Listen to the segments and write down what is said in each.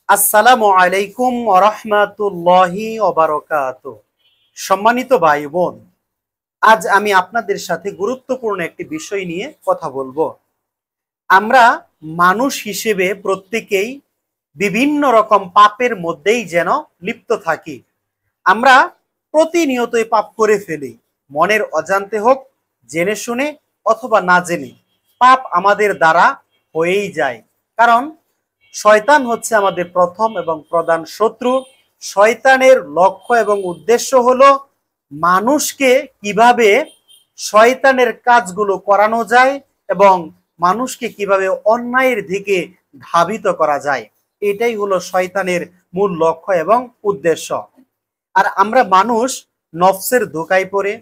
আসসালামু আলাইকুম ওয়া রাহমাতুল্লাহি ওয়া বারাকাতুহু। সম্মানিত ভাই বোন, আজ আমি আপনাদের সাথে গুরুত্বপূর্ণ একটি বিষয় নিয়ে কথা বলবো। আমরা মানুষ হিসেবে প্রত্যেকেই বিভিন্ন রকম পাপের মধ্যেই যেন লিপ্ত থাকি। আমরা প্রতিনিয়তই পাপ করে ফেলি, মনের অজান্তে হোক, জেনে শুনে অথবা না জেনে পাপ আমাদের দ্বারা হয়েই যায়। কারণ শয়তান হচ্ছে আমাদের প্রথম এবং প্রধান শত্রু। শয়তানের লক্ষ্য এবং উদ্দেশ্য হলো মানুষকে কিভাবে শয়তানের কাজগুলো করানো যায় এবং মানুষকে কিভাবে অন্যায়ের দিকে ধাবিত করা যায়। এটাই হলো শয়তানের মূল লক্ষ্য এবং উদ্দেশ্য। আর আমরা মানুষ নফসের ধোঁকায় পড়ে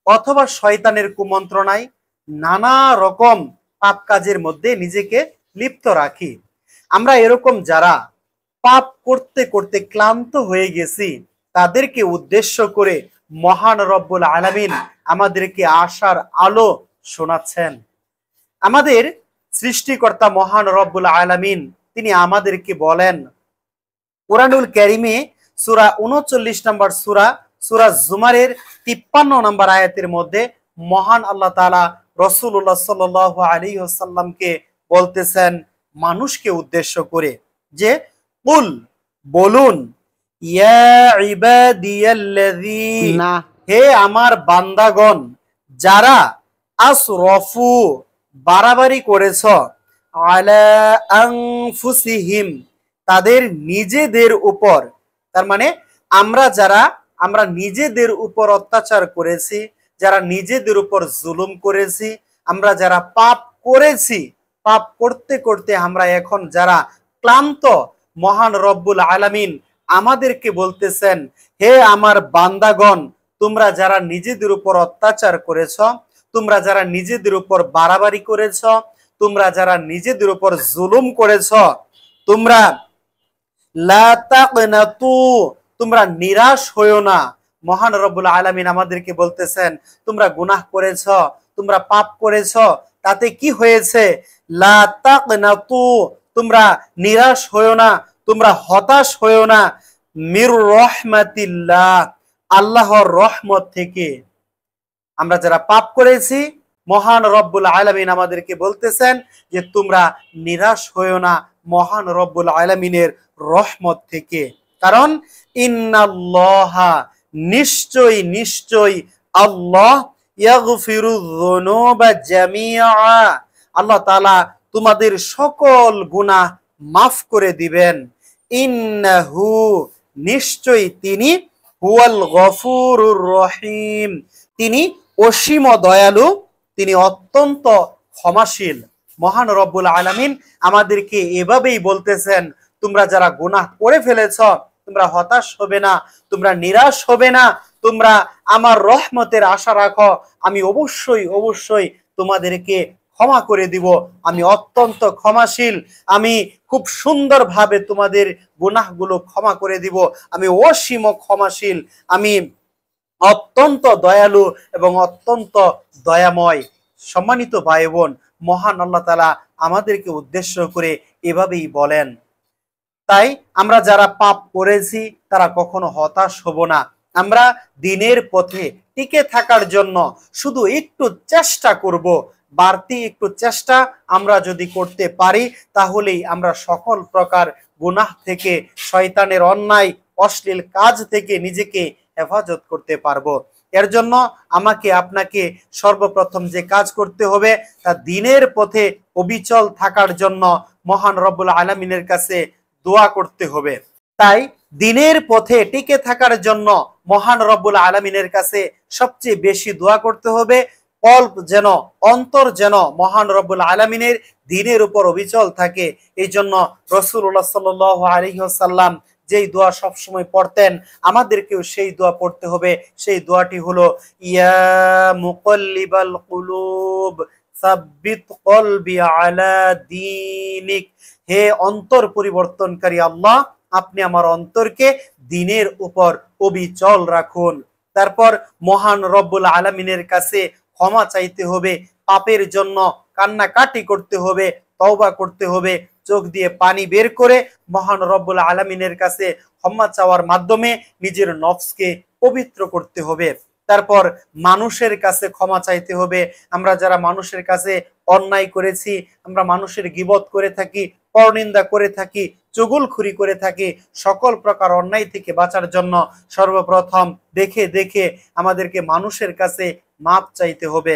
অথবা শয়তানের কুমন্ত্রণায় নানা রকম পাপ কাজের মধ্যে নিজেকে লিপ্ত রাখি। আমরা এরকম যারা পাপ করতে করতে ক্লান্ত হয়ে গেছি, তাদেরকে উদ্দেশ্য করে মহান রব্বুল আলামিন আমাদেরকে আশার আলো শোনাচ্ছেন। আমাদের সৃষ্টিকর্তা মহান রব্বুল আলামিন তিনি আমাদেরকে বলেন কুরআনুল কারীমে সূরা ৩৯ নম্বর সূরা জুমারের ৫৩ নম্বর আয়াতের মধ্যে মহান আল্লাহ তাআলা রাসূলুল্লাহ সাল্লাল্লাহু আলাইহি ওয়াসাল্লামকে বলতেছেন মানুষকে উদ্দেশ্য করে যে কুল, বলুন, ইয়া ইবাদিয়াল্লাযীনা, হে আমার বান্দাগণ যারা আসরফু বাড়াবাড়ি করেছ, আলা আনফুসিহিম তাদের নিজেদের উপর। তার মানে আমরা নিজেদের উপর অত্যাচার করেছি, যারা নিজেদের উপর জুলুম করেছি, আমরা যারা পাপ করেছি, পাপ করতে করতে আমরা এখন যারা ক্লান্ত, মহান রব্বুল আলামিন আমাদেরকে বলতেছেন হে আমার বান্দাগণ তোমরা যারা নিজেদের উপর অত্যাচার করেছ, তোমরা যারা নিজেদের উপর বাড়াবাড়ি করেছ, তোমরা যারা নিজেদের উপর জুলুম করেছ, তোমরা লা তাকনাতু তোমরা নিরাশ হইও না। মহান রব্বুল আলামিন আমাদেরকে বলতেছেন তোমরা গুনাহ করেছ, তোমরা পাপ করেছ, তাতে কি হয়েছে? লা তাকনাতু তোমরা নিরাশ হইও না, তোমরা হতাশ হইও না, মির রহমাতিল্লাহ আল্লাহর রহমত থেকে। আমরা যারা পাপ করেছি মহান রব্বুল আলামিন আমাদেরকে বলতেছেন যে তোমরা নিরাশ হইও না মহান রব্বুল আলামিনের রহমত থেকে। কারণ ইন্নাল্লাহা নিশ্চয় নিশ্চয় আল্লাহ ইয়াগফিরুয যুনুবা জামিআ আল্লাহ তাআলা তোমাদের সকল গুনাহ মাফ করে দিবেন। ইন্নাহু নিশ্চয় তিনি হুয়াল গফুরুর রহিম তিনি অসীম দয়ালু, তিনি অত্যন্ত ক্ষমাশীল। মহান রব্বুল আলামিন আমাদেরকে এভাবেই বলতেছেন তোমরা যারা গুনাহ করে ফেলেছ তোমরা হতাশ হবে না, তোমরা নিরাশ হবে না, তোমরা আমার রহমতের আশা রাখো, আমি অবশ্যই অবশ্যই তোমাদেরকে ক্ষমা করে দিব। আমি অত্যন্ত ক্ষমাশীল, আমি খুব সুন্দরভাবে তোমাদের গুনাহগুলো ক্ষমা করে দিব, আমি অসীম ক্ষমাশীল, আমি অত্যন্ত দয়ালু এবং অত্যন্ত দয়াময়। সম্মানিত ভাই বোন, মহান আল্লাহ তাআলা আমাদেরকে উদ্দেশ্য করে এভাবেই বলেন। তাই আমরা যারা পাপ করেছি তারা কখনো হতাশ হব না। আমরা দিনের পথে টিকে থাকার জন্য শুধু একটু চেষ্টা করব, বাড়তি একটু চেষ্টা আমরা যদি করতে পারি তাহলেই আমরা সকল প্রকার গুনাহ থেকে, শয়তানের অন্যায় অশ্লীল কাজ থেকে নিজেকে হেফাজত করতে পারবো। এর জন্য আমাকে আপনাকে সর্বপ্রথম যে কাজ করতে হবে তা দিনের পথে অবিচল থাকার জন্য মহান রব্বুল আলামিনের কাছে দোয়া করতে হবে। তাই দিনের পথে টিকে থাকার জন্য মহান রব্বুল আলামিনের কাছে সবচেয়ে বেশি দোয়া করতে হবে। কল্প যেন, অন্তর যেন মহান রব্বুল আলামিনের দিনের উপর অবিচল থাকে। এই জন্য রাসূলুল্লাহ সাল্লাল্লাহু আলাইহি ওয়াসাল্লাম যেই দোয়া সবসময় পড়তেন আমাদেরকেও সেই দোয়া পড়তে হবে। সেই দোয়াটি হলো ইয়া মুকাল্লিবাল কুলুব সাব্বিত কলবি আলা দীনিক, হে অন্তর পরিবর্তনকারী আল্লাহ আপনি আমার অন্তরকে দিনের উপর অবিচল রাখুন। তারপর মহান রব্বুল আলামিনের কাছে ক্ষমা চাইতে হবে, পাপের জন্য কান্নাকাটি করতে হবে, তওবা করতে হবে, চোখ দিয়ে পানি বের করে মহান রব্বুল আলামিনের কাছে ক্ষমা চাওয়ার মাধ্যমে নিজের নফসকে পবিত্র করতে হবে। তারপর মানুষের কাছে ক্ষমা চাইতে হবে। আমরা যারা মানুষের কাছে অন্যায় করেছি, আমরা মানুষের গীবত করে থাকি, পরনিন্দা করে থাকি, চুগলখুরি করে থাকি, সকল প্রকার অন্যায় থেকে বাঁচার জন্য সর্বপ্রথম দেখে দেখে আমাদেরকে মানুষের কাছে মাপ চাইতে হবে।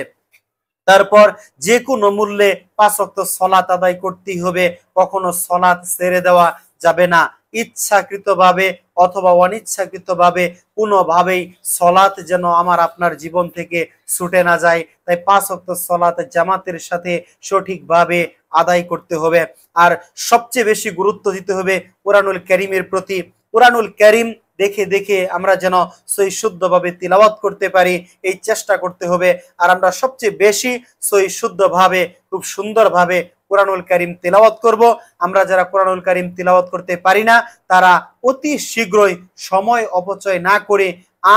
তারপর যে কোনো মূল্যে 5 ওয়াক্ত সলাত আদায় করতেই হবে, কখনো সলাত ছেড়ে দেওয়া যাবে না। ইচ্ছাকৃতভাবে অথবা অনিচ্ছাকৃতভাবে কোনোভাবেই সলাত যেন আমার আপনার জীবন থেকে ছুটে না যায়। তাই 5 ওয়াক্ত সলাত জামাতের সাথে সঠিকভাবে আদায় করতে হবে। আর সবচেয়ে বেশি গুরুত্ব দিতে হবে কোরআনুল কারীমের প্রতি। কোরআনুল কারীম দেখে দেখে আমরা যেন সহি শুদ্ধভাবে তিলাওয়াত করতে পারি, এই চেষ্টা করতে হবে। আর আমরা সবচেয়ে বেশি সহি শুদ্ধভাবে খুব সুন্দরভাবে কোরআনুল কারীম তিলাওয়াত করব। আমরা যারা কোরআনুল কারীম তিলাওয়াত করতে পারি না, তারা অতি শীঘ্রই সময় অপচয় না করে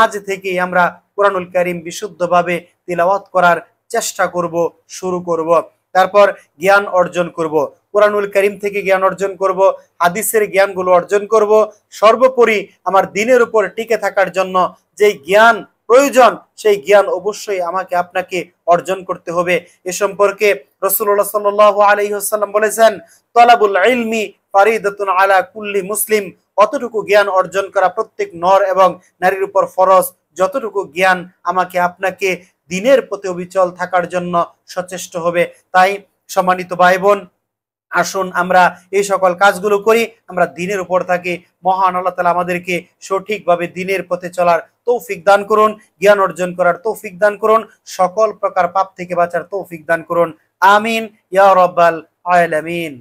আজ থেকেই আমরা কোরআনুল কারীম বিশুদ্ধভাবে তিলাওয়াত করার চেষ্টা করব, শুরু করব। তারপর জ্ঞান অর্জন করব, কোরআনুল কারীম থেকে জ্ঞান অর্জন করব, হাদিসের জ্ঞানগুলো অর্জন করব। সর্বোপরি আমার দ্বীনের উপর টিকে থাকার জন্য যে জ্ঞান প্রয়োজন, সেই জ্ঞান অবশ্যই আমাকে আপনাকে অর্জন করতে হবে। এ সম্পর্কে রাসূলুল্লাহ সাল্লাল্লাহু আলাইহি ওয়াসাল্লাম বলেছেন, তলাবুল ইলমি ফারিদাতুন আলা কুল্লি মুসলিম। অতটুকু জ্ঞান অর্জন করা প্রত্যেক নর এবং নারীর উপর ফরজ, যতটুকু জ্ঞান আমাকে আপনাকে দ্বীনের প্রতি অবিচল থাকার জন্য সচেষ্ট হবে। তাই সম্মানিত ভাই বোন, আসুন আমরা এই সকল কাজগুলো করি, আমরা দ্বীনের উপর থাকি। মহান আল্লাহ তাআলা আমাদেরকে সঠিকভাবে দ্বীনের পথে চলার তৌফিক দান করুন, জ্ঞান অর্জন করার তৌফিক দান করুন, সকল প্রকার পাপ থেকে বাঁচার তৌফিক দান করুন। আমিন ইয়া রাব্বাল আলামিন।